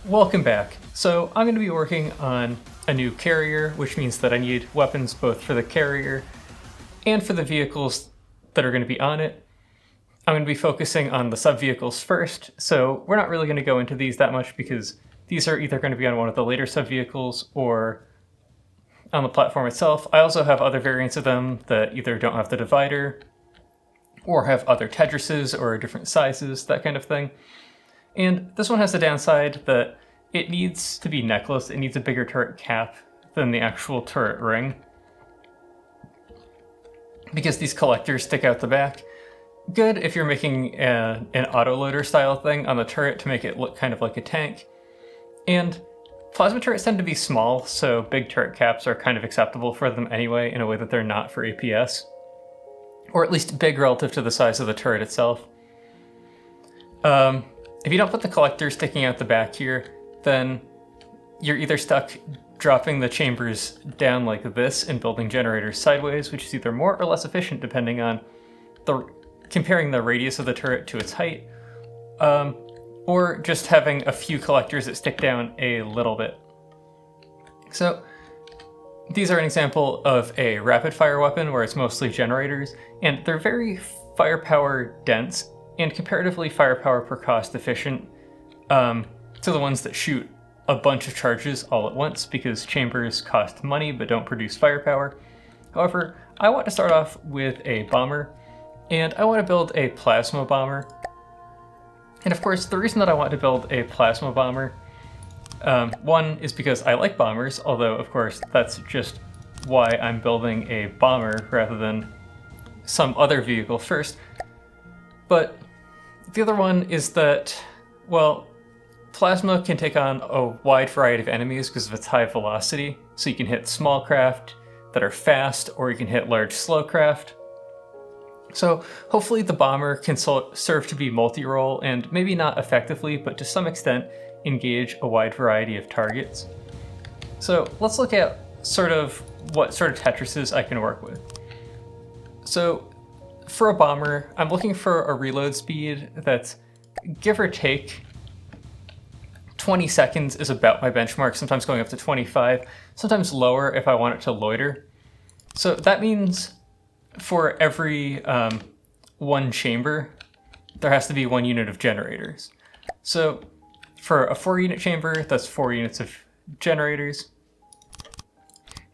Welcome back. So I'm going to be working on a new carrier, which means that I need weapons both for the carrier and for the vehicles that are going to be on it. I'm going to be focusing on the sub-vehicles first, so we're not really going to go into these that much because these are either going to be on one of the later sub-vehicles or on the platform itself. I also have other variants of them that either don't have the divider or have other Tetrises or different sizes, that kind of thing. And this one has the downside that it needs to be necklaced. It needs a bigger turret cap than the actual turret ring, because these collectors stick out the back. Good if you're making an autoloader style thing on the turret to make it look kind of like a tank. And plasma turrets tend to be small, so big turret caps are kind of acceptable for them anyway, in a way that they're not for APS. Or at least big relative to the size of the turret itself. If you don't put the collector sticking out the back here, then you're either stuck dropping the chambers down like this and building generators sideways, which is either more or less efficient depending on comparing the radius of the turret to its height, or just having a few collectors that stick down a little bit. So these are an example of a rapid fire weapon where it's mostly generators, and they're very firepower dense and comparatively firepower per cost efficient to the ones that shoot a bunch of charges all at once, because chambers cost money but don't produce firepower. However, I want to start off with a bomber, and I want to build a plasma bomber. And of course, the reason that I want to build a plasma bomber, one is because I like bombers, although of course that's just why I'm building a bomber rather than some other vehicle first. But the other one is that, well, plasma can take on a wide variety of enemies because of its high velocity. So you can hit small craft that are fast, or you can hit large slow craft. So hopefully the bomber can serve to be multi-role and maybe not effectively, but to some extent engage a wide variety of targets. So let's look at what sort of Tetrises I can work with. So for a bomber, I'm looking for a reload speed that's, give or take, 20 seconds is about my benchmark, sometimes going up to 25, sometimes lower if I want it to loiter. So that means for every one chamber, there has to be 1 unit of generators. So for a 4-unit chamber, that's 4 units of generators.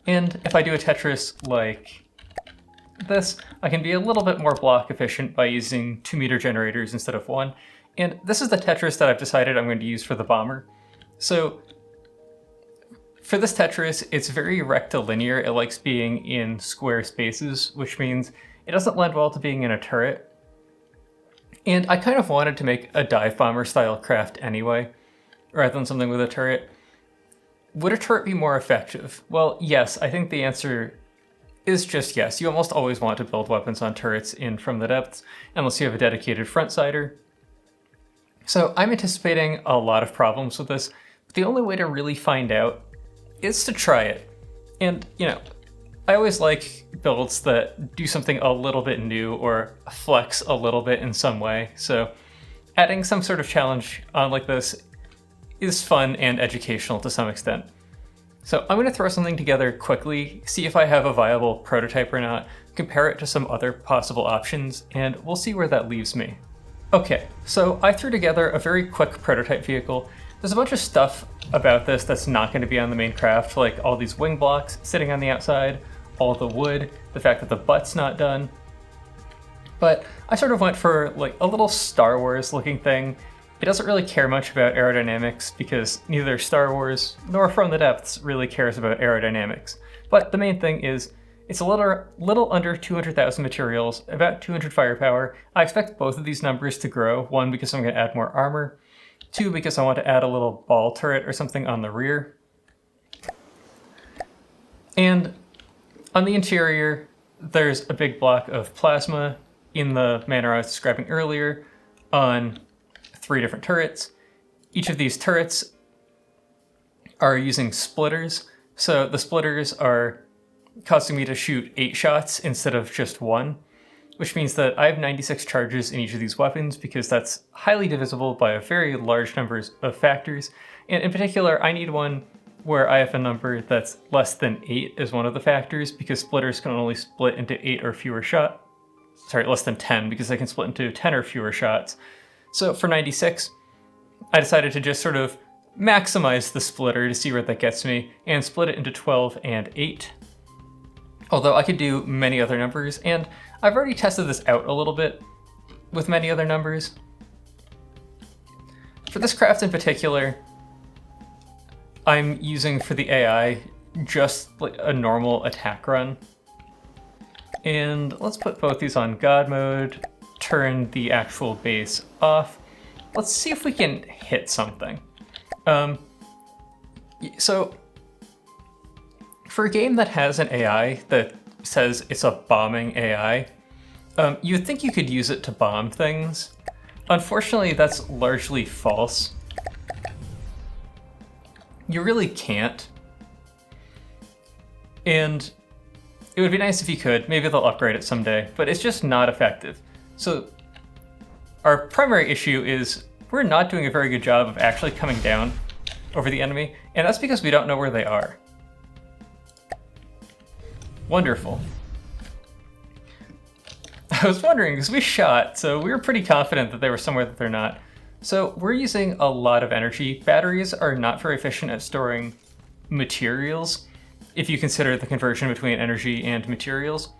And if I do a Tetris like this, I can be a little bit more block efficient by using 2-meter generators instead of 1. And this is the Tetris that I've decided I'm going to use for the bomber. So for this Tetris, it's very rectilinear. It likes being in square spaces, which means it doesn't lend well to being in a turret. And I kind of wanted to make a dive bomber style craft anyway, rather than something with a turret. Would a turret be more effective? Well, yes, I think the answer is just yes. You almost always want to build weapons on turrets in From the Depths, unless you have a dedicated front sider. So I'm anticipating a lot of problems with this. But the only way to really find out is to try it. And, I always like builds that do something a little bit new or flex a little bit in some way. So adding some sort of challenge on like this is fun and educational to some extent. So I'm going to throw something together quickly, see if I have a viable prototype or not, compare it to some other possible options, and we'll see where that leaves me. Okay, so I threw together a very quick prototype vehicle. There's a bunch of stuff about this that's not going to be on the main craft, like all these wing blocks sitting on the outside, all the wood, the fact that the butt's not done. But I sort of went for like a little Star Wars looking thing. It doesn't really care much about aerodynamics because neither Star Wars nor From the Depths really cares about aerodynamics. But the main thing is it's a little under 200,000 materials, about 200 firepower. I expect both of these numbers to grow. 1, because I'm going to add more armor. 2, because I want to add a little ball turret or something on the rear. And on the interior, there's a big block of plasma in the manner I was describing earlier on 3 different turrets. Each of these turrets are using splitters. So the splitters are causing me to shoot 8 shots instead of just 1, which means that I have 96 charges in each of these weapons because that's highly divisible by a very large number of factors. And in particular, I need one where I have a number that's less than 8 as one of the factors, because splitters can only split into 8 or fewer shots. Sorry, less than 10, because they can split into 10 or fewer shots. So for 96, I decided to just sort of maximize the splitter to see where that gets me, and split it into 12 and 8. Although I could do many other numbers, and I've already tested this out a little bit with many other numbers. For this craft in particular, I'm using for the AI just like a normal attack run. And let's put both these on God mode, turn the actual base off. Let's see if we can hit something. So for a game that has an AI that says it's a bombing AI, you'd think you could use it to bomb things. Unfortunately, that's largely false. You really can't. And it would be nice if you could. Maybe they'll upgrade it someday, but it's just not effective. So our primary issue is we're not doing a very good job of actually coming down over the enemy, and that's because we don't know where they are. Wonderful. I was wondering, because we shot, so we were pretty confident that they were somewhere that they're not. So we're using a lot of energy. Batteries are not very efficient at storing materials, if you consider the conversion between energy and materials.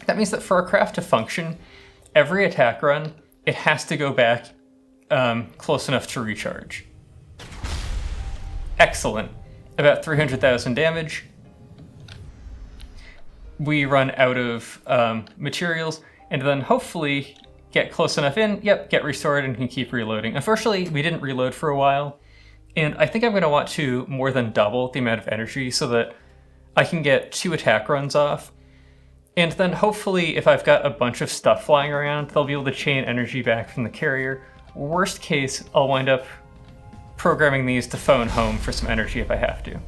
That means that for our craft to function, every attack run, it has to go back close enough to recharge. Excellent. About 300,000 damage. We run out of materials, and then hopefully get close enough in, yep, get restored and can keep reloading. Unfortunately, we didn't reload for a while, and I think I'm going to want to more than double the amount of energy so that I can get 2 attack runs off. And then hopefully, if I've got a bunch of stuff flying around, they'll be able to chain energy back from the carrier. Worst case, I'll wind up programming these to phone home for some energy if I have to.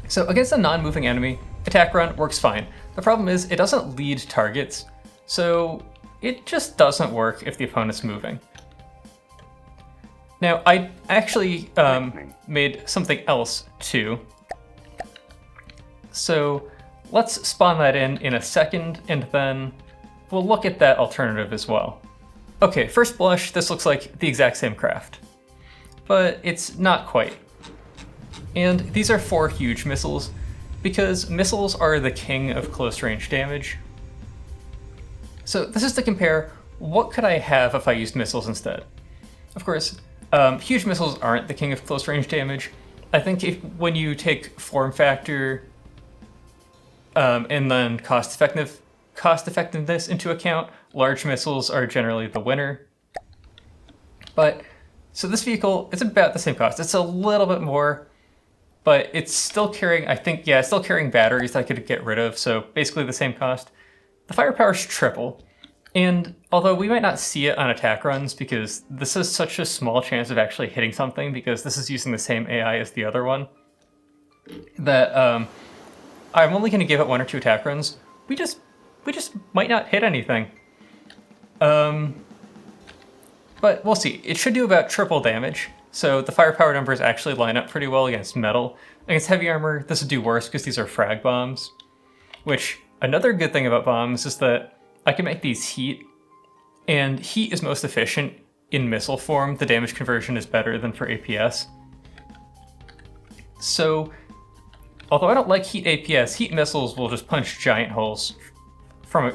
So against a non-moving enemy, attack run works fine. The problem is it doesn't lead targets, so it just doesn't work if the opponent's moving. Now, I actually made something else too. So let's spawn that in a second, and then we'll look at that alternative as well. Okay, first blush, this looks like the exact same craft, but it's not quite. And these are 4 huge missiles, because missiles are the king of close range damage. So this is to compare what could I have if I used missiles instead. Of course, huge missiles aren't the king of close range damage. I think when you take form factor and then cost effectiveness into account, large missiles are generally the winner. But so this vehicle, it's about the same cost. It's a little bit more, but it's still carrying, I think, yeah, it's still carrying batteries that I could get rid of, so basically the same cost. The firepower's triple, and although we might not see it on attack runs because this is such a small chance of actually hitting something because this is using the same AI as the other one, that I'm only going to give it 1 or 2 attack runs. We just might not hit anything. But we'll see. It should do about triple damage. So the firepower numbers actually line up pretty well against metal. Against heavy armor, this would do worse because these are frag bombs. Which, another good thing about bombs is that I can make these heat, and heat is most efficient in missile form. The damage conversion is better than for APS. So, although I don't like heat APS, heat missiles will just punch giant holes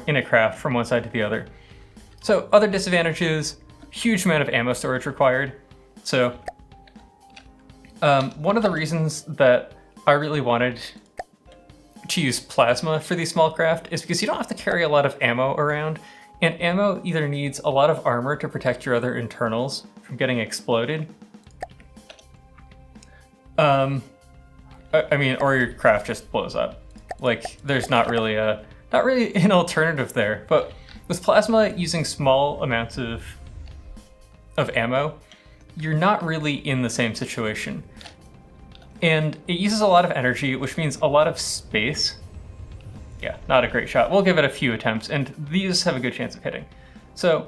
in a craft from one side to the other. So, other disadvantages, huge amount of ammo storage required. So, one of the reasons that I really wanted to use plasma for these small craft is because you don't have to carry a lot of ammo around, and ammo either needs a lot of armor to protect your other internals from getting exploded. I mean, or your craft just blows up. Like, there's not really an alternative there. But with plasma using small amounts of ammo, you're not really in the same situation. And it uses a lot of energy, which means a lot of space. Yeah, not a great shot. We'll give it a few attempts, and these have a good chance of hitting. So,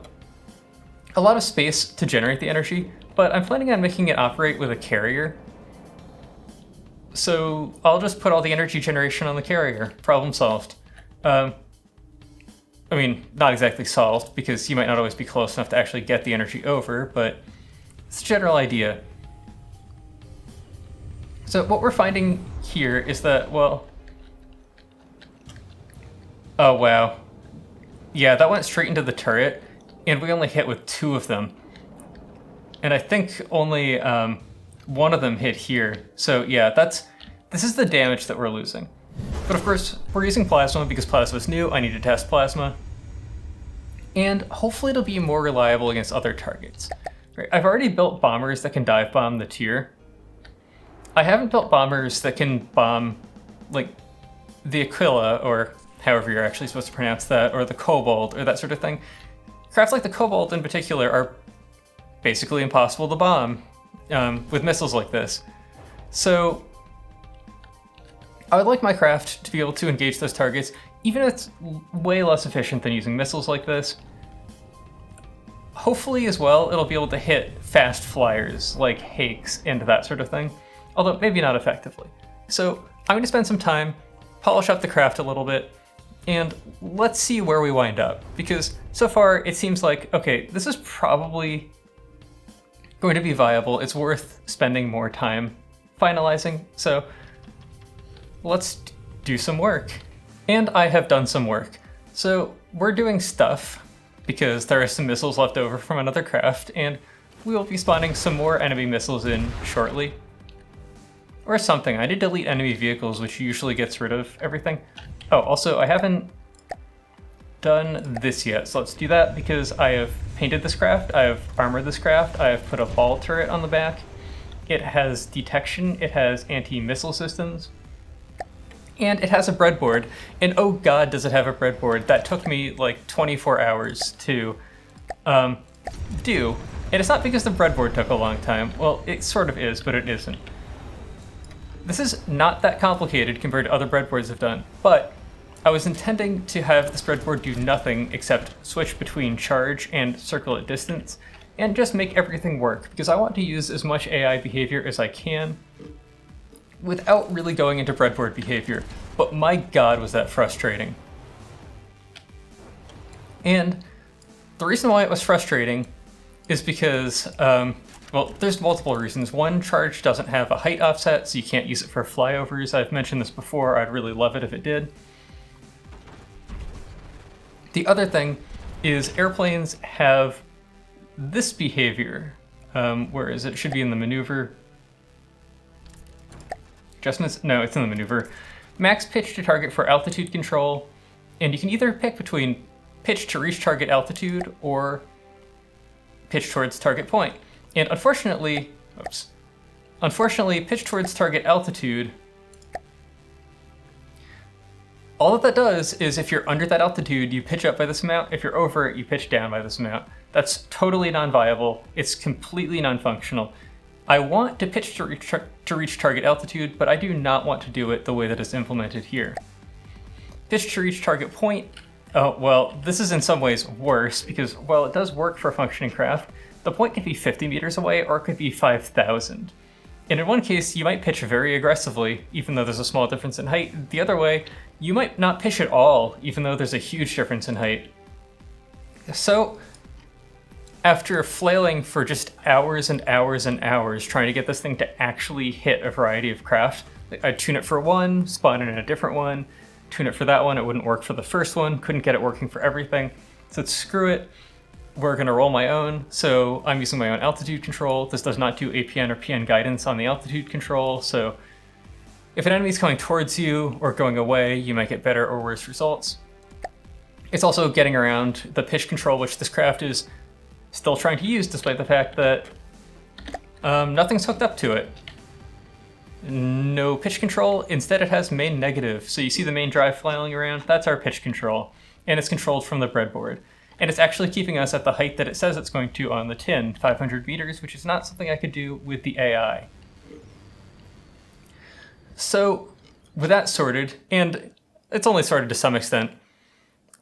a lot of space to generate the energy, but I'm planning on making it operate with a carrier. So I'll just put all the energy generation on the carrier. Problem solved. I mean, not exactly solved, because you might not always be close enough to actually get the energy over, but it's a general idea. So what we're finding here is that, well... Oh, wow. Yeah, that went straight into the turret, and we only hit with 2 of them. And I think only one of them hit here. So yeah, this is the damage that we're losing. But of course, we're using plasma because plasma is new. I need to test plasma. And hopefully it'll be more reliable against other targets. Right, I've already built bombers that can dive bomb the tier. I haven't built bombers that can bomb, like, the Aquila, or however you're actually supposed to pronounce that, or the Cobalt, or that sort of thing. Crafts like the Cobalt in particular are basically impossible to bomb with missiles like this. So I would like my craft to be able to engage those targets, even if it's way less efficient than using missiles like this. Hopefully as well, it'll be able to hit fast flyers like Hakes and that sort of thing, although maybe not effectively. So I'm going to spend some time, polish up the craft a little bit, and let's see where we wind up. Because so far it seems like, okay, this is probably going to be viable. It's worth spending more time finalizing. So let's do some work. And I have done some work. So we're doing stuff because there are some missiles left over from another craft, and we will be spawning some more enemy missiles in shortly. Or something. I did delete enemy vehicles, which usually gets rid of everything. Oh, also, I haven't done this yet, so let's do that because I have painted this craft, I have armored this craft, I have put a ball turret on the back. It has detection, it has anti-missile systems, and it has a breadboard. And oh god, does it have a breadboard. That took me like 24 hours to do. And it's not because the breadboard took a long time. Well, it sort of is, but it isn't. This is not that complicated compared to other breadboards I've done, but I was intending to have this breadboard do nothing except switch between charge and circle at distance, and just make everything work, because I want to use as much AI behavior as I can without really going into breadboard behavior. But my god, was that frustrating. And the reason why it was frustrating is because, well, there's multiple reasons. One, charge doesn't have a height offset, so you can't use it for flyovers. I've mentioned this before, I'd really love it if it did. The other thing is airplanes have this behavior, whereas it should be in the maneuver. Adjustments? No, it's in the maneuver. Max pitch to target for altitude control, and you can either pick between pitch to reach target altitude or pitch towards target point. And unfortunately, pitch towards target altitude, all that does is if you're under that altitude, you pitch up by this amount. If you're over it, you pitch down by this amount. That's totally non-viable. It's completely non-functional. I want to pitch to reach target altitude, but I do not want to do it the way that it's implemented here. Pitch to reach target point. Oh, well, this is in some ways worse because while it does work for a functioning craft, the point could be 50 meters away or it could be 5,000. And in one case, you might pitch very aggressively, even though there's a small difference in height. The other way, you might not pitch at all, even though there's a huge difference in height. So, after flailing for just hours and hours and hours trying to get this thing to actually hit a variety of craft, I'd tune it for one, spawn it in a different one, tune it for that one, it wouldn't work for the first one, couldn't get it working for everything. So screw it, we're gonna roll my own. So I'm using my own altitude control. This does not do APN or PN guidance on the altitude control, so if an enemy's coming towards you or going away, you might get better or worse results. It's also getting around the pitch control, which this craft is still trying to use, despite the fact that nothing's hooked up to it. No pitch control, instead it has main negative. So you see the main drive flailing around, that's our pitch control. And it's controlled from the breadboard. And it's actually keeping us at the height that it says it's going to on the tin, 500 meters, which is not something I could do with the AI. So with that sorted, and it's only sorted to some extent.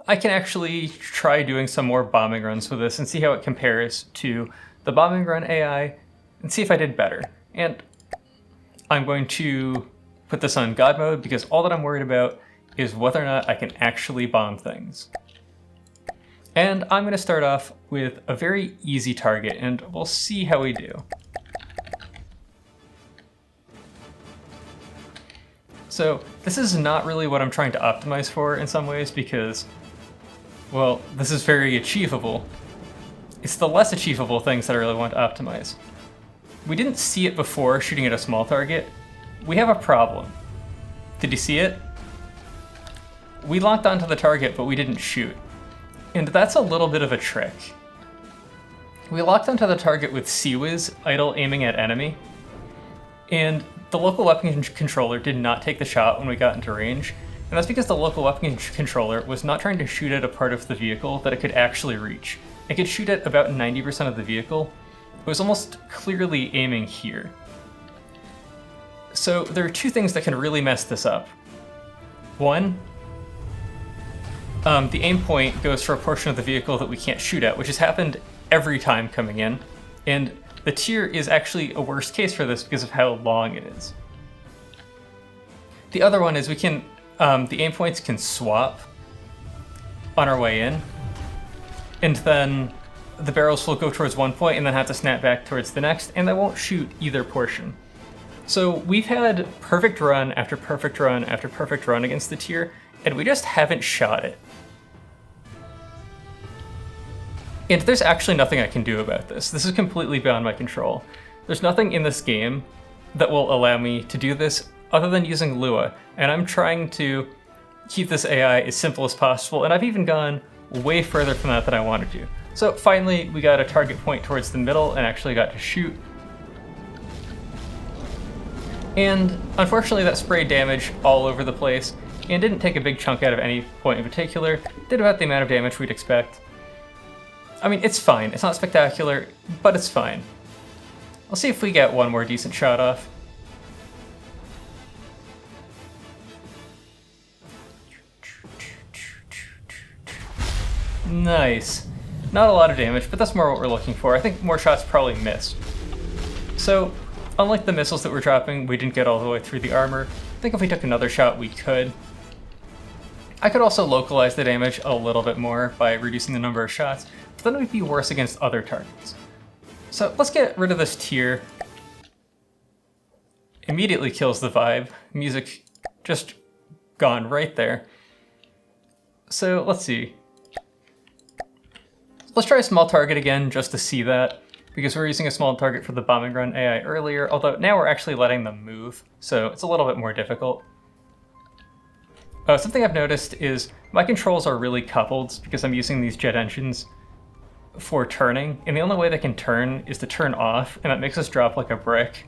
I can actually try doing some more bombing runs with this and see how it compares to the bombing run AI and see if I did better. And I'm going to put this on God mode because all that I'm worried about is whether or not I can actually bomb things. And I'm going to start off with a very easy target, and we'll see how we do. So this is not really what I'm trying to optimize for in some ways because, well, this is very achievable. It's the less achievable things that I really want to optimize. We didn't see it before shooting at a small target. We have a problem. Did you see it? We locked onto the target, but we didn't shoot. And that's a little bit of a trick. We locked onto the target with CWIS, idle aiming at enemy, and the local weapon controller did not take the shot when we got into range, and that's because the local weapon controller was not trying to shoot at a part of the vehicle that it could actually reach. It could shoot at about 90% of the vehicle. It was almost clearly aiming here. So there are two things that can really mess this up. One, the aim point goes for a portion of the vehicle that we can't shoot at, which has happened every time coming in, and the tier is actually a worst case for this because of how long it is. The other one is we can, the aim points can swap on our way in, and then the barrels will go towards one point and then have to snap back towards the next, and they won't shoot either portion. So we've had perfect run after perfect run after perfect run against the tier, and we just haven't shot it. And there's actually nothing I can do about this. This is completely beyond my control. There's nothing in this game that will allow me to do this other than using Lua, and I'm trying to keep this AI as simple as possible, and I've even gone way further from that than I wanted to. So finally, we got a target point towards the middle and actually got to shoot. And unfortunately that sprayed damage all over the place and didn't take a big chunk out of any point in particular. Did about the amount of damage we'd expect. I mean, it's fine. It's not spectacular, but it's fine. Let's see if we get one more decent shot off. Nice. Not a lot of damage, but that's more what we're looking for. I think more shots probably missed. So, unlike the missiles that we're dropping, we didn't get all the way through the armor. I think if we took another shot, we could. I could also localize the damage a little bit more by reducing the number of shots, but then it would be worse against other targets. So let's get rid of this tier. Immediately kills the vibe. Music just gone right there. So let's see. Let's try a small target again just to see that, because we were using a small target for the bombing run AI earlier, although now we're actually letting them move, so it's a little bit more difficult. Something I've noticed is my controls are really coupled because I'm using these jet engines for turning, and the only way they can turn is to turn off, and that makes us drop like a brick.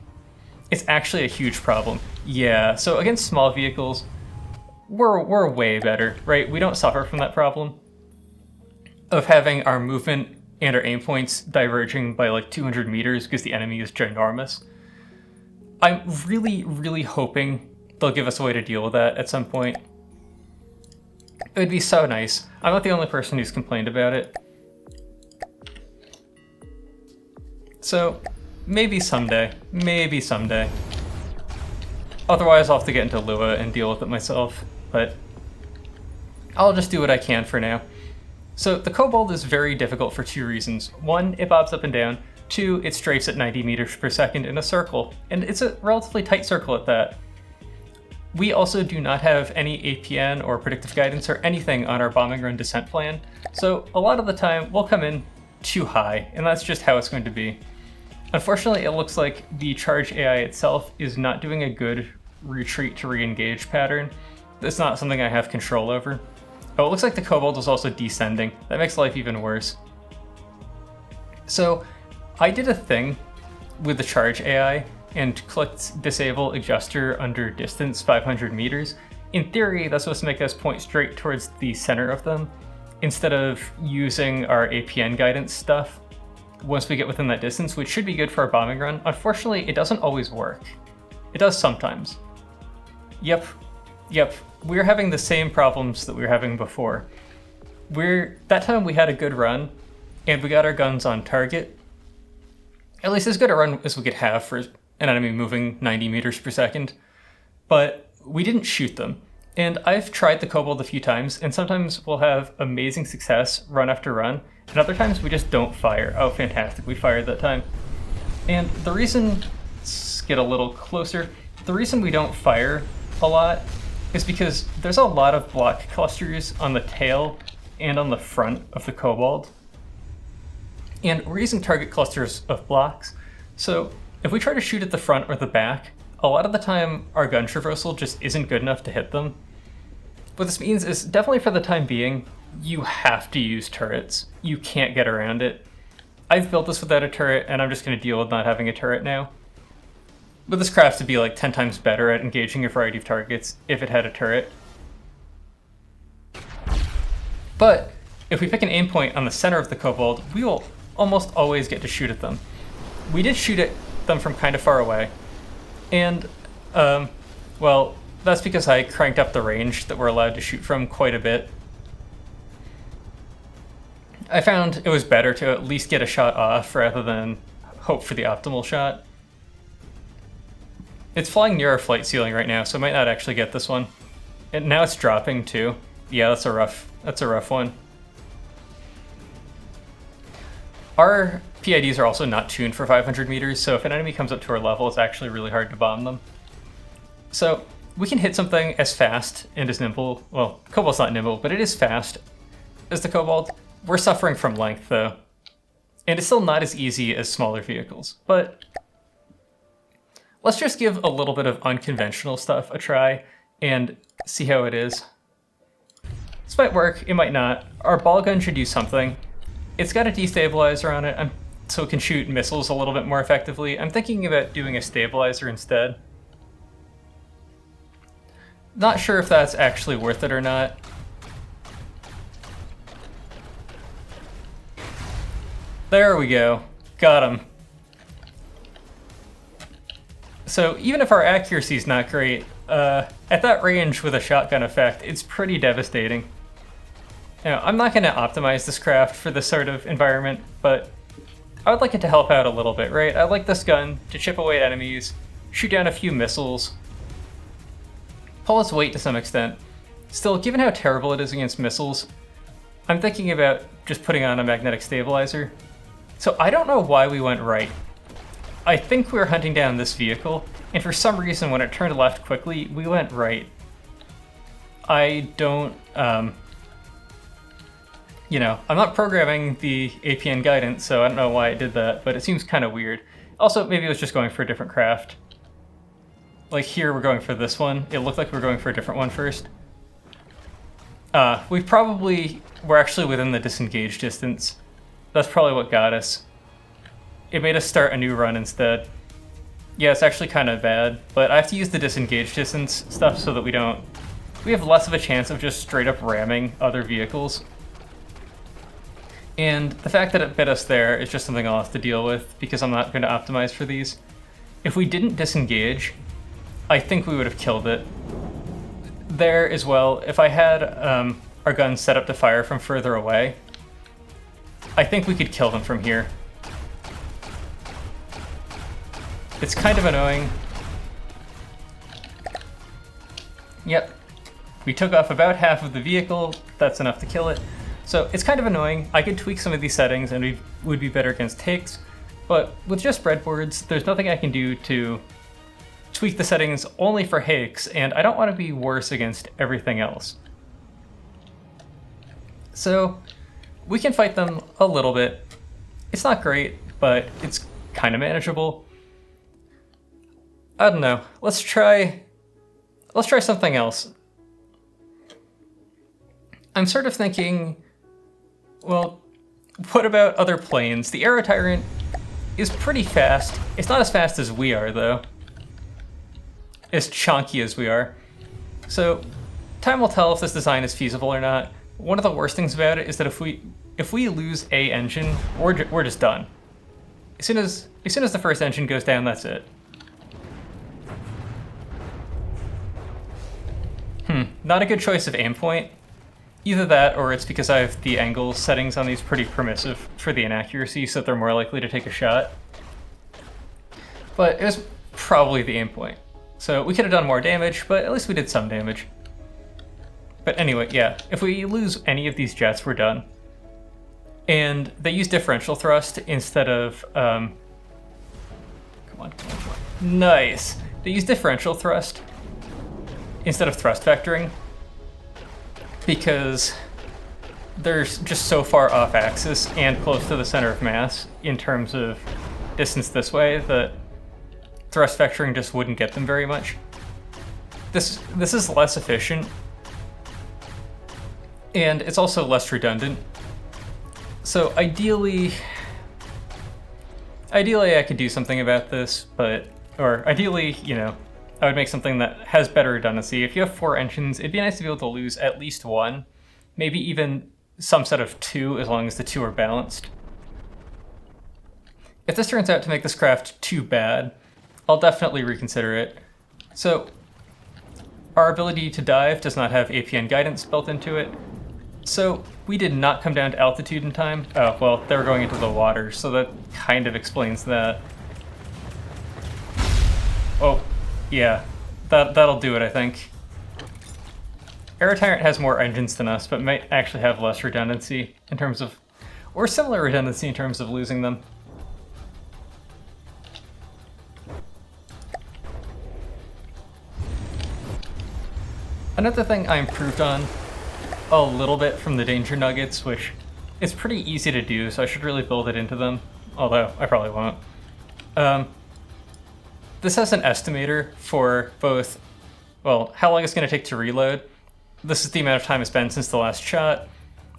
It's actually a huge problem. Yeah, so against small vehicles, we're way better, right? We don't suffer from that problem of having our movement and our aim points diverging by like 200 meters because the enemy is ginormous. I'm really, really hoping they'll give us a way to deal with that at some point. It would be so nice. I'm not the only person who's complained about it. So, maybe someday. Maybe someday. Otherwise, I'll have to get into Lua and deal with it myself, but I'll just do what I can for now. So, the Kobold is very difficult for two reasons. One, it bobs up and down. Two, it strafes at 90 meters per second in a circle, and it's a relatively tight circle at that. We also do not have any APN or predictive guidance or anything on our bombing run descent plan, so a lot of the time we'll come in too high, and that's just how it's going to be. Unfortunately, it looks like the charge AI itself is not doing a good retreat to re-engage pattern. That's not something I have control over. Oh, it looks like the Kobold is also descending. That makes life even worse. So I did a thing with the charge AI and clicked disable adjuster under distance 500 meters. In theory, that's supposed to make us point straight towards the center of them instead of using our APN guidance stuff once we get within that distance, which should be good for our bombing run. Unfortunately, it doesn't always work. It does sometimes. Yep, Yep, we're having the same problems that we were having before. That time we had a good run, and we got our guns on target. At least as good a run as we could have for an enemy moving 90 meters per second. But we didn't shoot them. And I've tried the Kobold a few times, and sometimes we'll have amazing success run after run, and other times we just don't fire. Oh, fantastic, we fired that time. And the reason, let's get a little closer, the reason we don't fire a lot is because there's a lot of block clusters on the tail and on the front of the Kobold. And we're using target clusters of blocks, so if we try to shoot at the front or the back, a lot of the time our gun traversal just isn't good enough to hit them. What this means is, definitely for the time being, you have to use turrets. You can't get around it. I've built this without a turret, and I'm just going to deal with not having a turret now. But this craft would be like 10 times better at engaging a variety of targets if it had a turret. But if we pick an aim point on the center of the Kobold, we will almost always get to shoot at them. We did shoot at them from kind of far away, and, well, that's because I cranked up the range that we're allowed to shoot from quite a bit. I found it was better to at least get a shot off rather than hope for the optimal shot. It's flying near our flight ceiling right now, so I might not actually get this one. And now it's dropping too. Yeah, that's a rough one. Our PIDs are also not tuned for 500 meters, so if an enemy comes up to our level, it's actually really hard to bomb them. So we can hit something as fast and as nimble, well, Kobold's not nimble, but it is fast as the Kobold. We're suffering from length though, and it's still not as easy as smaller vehicles, but let's just give a little bit of unconventional stuff a try and see how it is. This might work, it might not. Our ball gun should do something. It's got a destabilizer on it, so it can shoot missiles a little bit more effectively. I'm thinking about doing a stabilizer instead. Not sure if that's actually worth it or not. There we go. Got him. So even if our accuracy is not great, at that range with a shotgun effect, it's pretty devastating. Now, I'm not going to optimize this craft for this sort of environment, but I would like it to help out a little bit, right? I'd like this gun to chip away at enemies, shoot down a few missiles, pull its weight to some extent. Still, given how terrible it is against missiles, I'm thinking about just putting on a magnetic stabilizer. So I don't know why we went right. I think we were hunting down this vehicle, and for some reason when it turned left quickly, we went right. I don't, you know, I'm not programming the APN guidance, so I don't know why it did that, but it seems kind of weird. Also, maybe it was just going for a different craft. Like here, we're going for this one. It looked like we were going for a different one first. We're actually within the disengage distance. That's probably what got us. It made us start a new run instead. Yeah, it's actually kind of bad, but I have to use the disengage distance stuff so that we have less of a chance of just straight up ramming other vehicles. And the fact that it bit us there is just something I'll have to deal with because I'm not going to optimize for these. If we didn't disengage, I think we would have killed it. There as well, if I had our guns set up to fire from further away, I think we could kill them from here. It's kind of annoying. Yep. We took off about half of the vehicle. That's enough to kill it. So it's kind of annoying. I could tweak some of these settings and we would be better against takes, but with just breadboards, there's nothing I can do to tweak the settings only for Hakes, and I don't want to be worse against everything else. So we can fight them a little bit. It's not great, but it's kind of manageable. I don't know. Let's try something else. I'm sort of thinking, well, what about other planes? The Aero Tyrant is pretty fast. It's not as fast as we are, though. As chunky as we are. So time will tell if this design is feasible or not. One of the worst things about it is that if we lose a engine, we're just done. As soon as the first engine goes down, that's it. not a good choice of aim point. Either that, or it's because I have the angle settings on these pretty permissive for the inaccuracy, so that they're more likely to take a shot. But it was probably the aim point. So we could have done more damage, but at least we did some damage. But anyway, yeah, if we lose any of these jets, we're done. And they use differential thrust instead of, come on. Nice. They use differential thrust instead of thrust vectoring because they're just so far off axis and close to the center of mass in terms of distance this way that thrust vectoring just wouldn't get them very much. This is less efficient, and it's also less redundant. So ideally I could do something about this, or ideally, you know, I would make something that has better redundancy. If you have 4 engines, it'd be nice to be able to lose at least 1, maybe even some set of 2, as long as the 2 are balanced. If this turns out to make this craft too bad, I'll definitely reconsider it. So, our ability to dive does not have APN guidance built into it. So, we did not come down to altitude in time. Oh, well, they were going into the water, so that kind of explains that. Oh, yeah, that'll do it, I think. Air Tyrant has more engines than us, but might actually have less redundancy in terms of, or similar redundancy in terms of losing them. Another thing I improved on a little bit from the Danger Nuggets, which is pretty easy to do, so I should really build it into them, although I probably won't. This has an estimator for both, well, how long it's going to take to reload. This is the amount of time it's been since the last shot.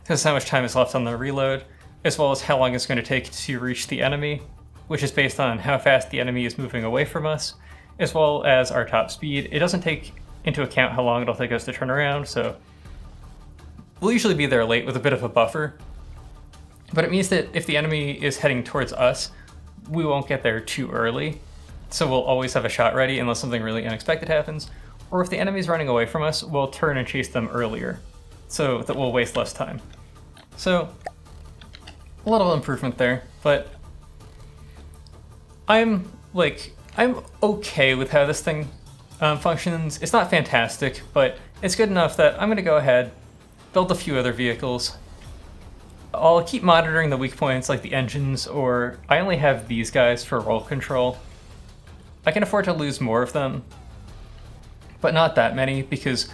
This is how much time is left on the reload, as well as how long it's going to take to reach the enemy, which is based on how fast the enemy is moving away from us, as well as our top speed. It doesn't take into account how long it'll take us to turn around, so we'll usually be there late with a bit of a buffer. But it means that if the enemy is heading towards us, we won't get there too early. So we'll always have a shot ready unless something really unexpected happens. Or if the enemy's running away from us, we'll turn and chase them earlier, so that we'll waste less time. So, a little improvement there, but I'm okay with how this thing functions. It's not fantastic, but it's good enough that I'm gonna go ahead, build a few other vehicles. I'll keep monitoring the weak points like the engines, or I only have these guys for roll control. I can afford to lose more of them, but not that many, because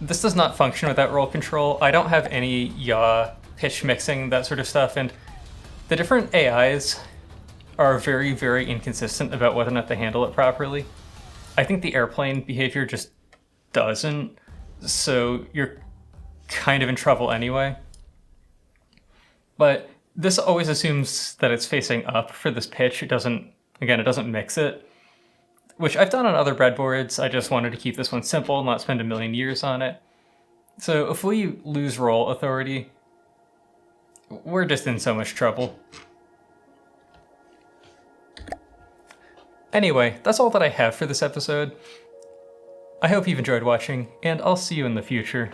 this does not function without roll control. I don't have any yaw, pitch mixing, that sort of stuff, and the different AIs are very, very inconsistent about whether or not they handle it properly. I think the airplane behavior just doesn't, so you're kind of in trouble anyway. But this always assumes that it's facing up for this pitch. It doesn't mix it, which I've done on other breadboards. I just wanted to keep this one simple, not spend a million years on it. So if we lose roll authority, we're just in so much trouble. Anyway, that's all that I have for this episode. I hope you've enjoyed watching, and I'll see you in the future.